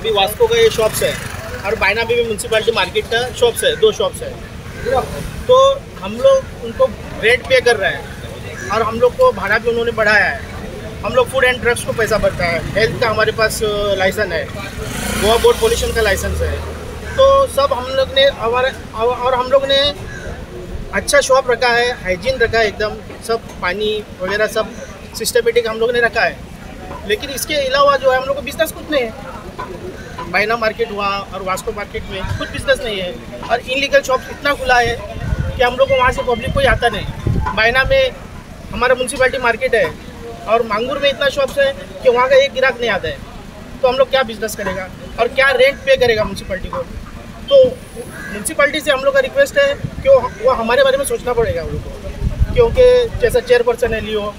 अभी वास्को का ये शॉप्स है और बायना भी म्यूनसिपालिटी मार्केट का शॉप्स है, 2 शॉप्स है। तो हम लोग उनको रेंट पे कर रहे हैं और हम लोग को भाड़ा भी उन्होंने बढ़ाया है। हम लोग फूड एंड ड्रग्स को पैसा भरता है, हेल्थ का हमारे पास लाइसेंस है, गोवा बोर्ड पोल्यूशन का लाइसेंस है। तो सब हम लोग ने और हम लोग ने अच्छा शॉप रखा है, हाइजीन रखा है एकदम, सब पानी वगैरह सब सिस्टमेटिक हम लोग ने रखा है। लेकिन इसके अलावा जो है हम लोग को बिजनेस कुछ नहीं है। बायना मार्केट हुआ और वास्को मार्केट में कुछ बिजनेस नहीं है और इनलीगल शॉप इतना खुला है कि हम लोग को वहाँ से पब्लिक कोई आता नहीं। बायना में हमारा म्यूनसिपालिटी मार्केट है और मांगूर में इतना शॉप्स है कि वहाँ का एक ग्राहक नहीं आता है। तो हम लोग क्या बिजनेस करेगा और क्या रेंट पे करेगा म्यूनसिपालिटी को। तो म्यूनसिपालिटी से हम लोग का रिक्वेस्ट है कि वो हमारे बारे में सोचना पड़ेगा उन लोग को, क्योंकि जैसा चेयरपर्सन है लियो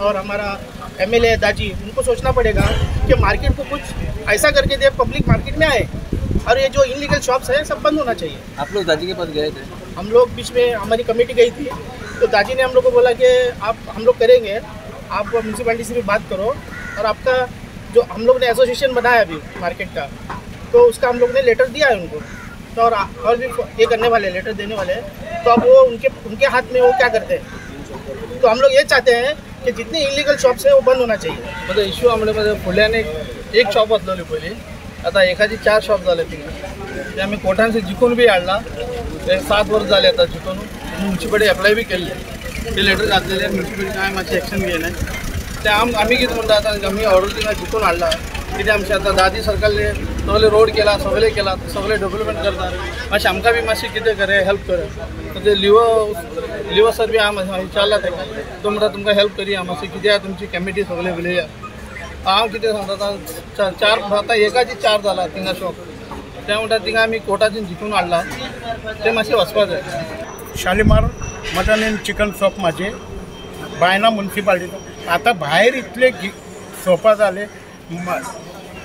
और हमारा एमएलए दाजी, उनको सोचना पड़ेगा कि मार्केट को कुछ ऐसा करके दे, पब्लिक मार्केट में आए और ये जो इनलीगल शॉप्स है सब बंद होना चाहिए। आप लोग दादी के पास गए थे? हम लोग बीच में हमारी कमेटी गई थी, तो दादी ने हम लोग को बोला कि हम लोग करेंगे, आप म्यूनसिपालिटी से भी बात करो और आपका जो हम लोग ने एसोसिएशन बनाया अभी मार्केट का, तो उसका हम लोग ने लेटर दिया है उनको। तो और भी ये करने वाले, लेटर देने वाले हैं। तो अब वो उनके हाथ में वो क्या करते हैं। तो हम लोग ये चाहते हैं की जितनी इलिगल शॉप्स आहे वो बंद होना चाहिए। म्हणजे इश्यू आमच्यामध्ये फुल्याने एक शॉप असलेली पहिली, आता एखादी 4 शॉप झाले तिकडे, ते आम्ही कोर्टांचे जिंकून बी आणला। 7 वर्ष झाले आता जिंकून म्युन्सिपालिटी अप्लाय बी केले, ते लेटर घातलेले म्युन्सिपालिटी काय माझी ॲक्शन घेणे ते आम्ही किती म्हणतो आता आम्ही ऑर्डर दिला जिंकून आणला किती आमचे आता दादी सरकारने सगळे रोड केला, सगळे डेव्हलपमेंट करतात, मातशें आमकां बी मातशें कितें करे हेल्प करे। तर ते लिवर सर बी विचारला तेका, तो म्हणटा तुमकां हेल्प करया मातशें कित्याक तुमची कमिटी सगळे उलया। हांव कितें सांगता आतां 4 आता एकाची 4 जाला थिंगा शॉप, ते म्हणटा थिंगा आमी कोर्टाच्यान जिंकून हाडला, ते मातशें वचपा जाय। Shalimar mutton and chicken shop माझे बायना म्युन्सिपालिटी। आता भायर इतले शॉपा जाले,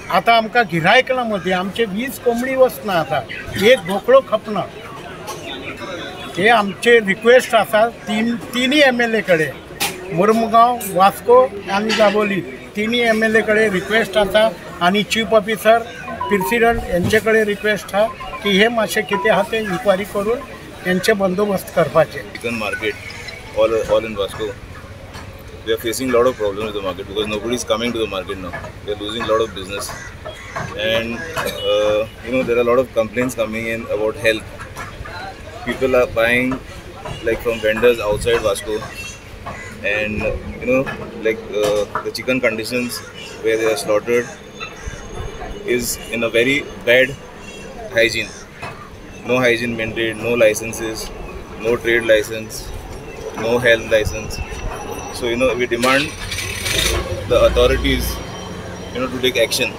आता आमकां गिरायक ना मध्ये आमचे 20 कोंबडी वचना, आता एक बोकडो खपना। हे आमचे रिक्वेस्ट आसा तिनी एमएलए कडे, मुरमुगांव, वास्को आणि दाबोली तिनी एमएलए कडे रिक्वेस्ट आसा आणि चीफ ऑफिसर प्रेसिडेंट यांच्याकडे रिक्वेस्ट हा की हे मातशें कितें आहा ते इन्क्वायरी करून यांचे बंदोबस्त करपाचे। Chicken market all in Vasco, we are facing a lot of problems with the market because nobody is coming to the market now. We are losing a lot of business, and there are a lot of complaints coming in about health. People are buying like from vendors outside Vasco, and the chicken conditions where they are slaughtered is in a very bad hygiene. No hygiene maintained, no licenses, no trade license, no health license. So we demand the authorities to take action.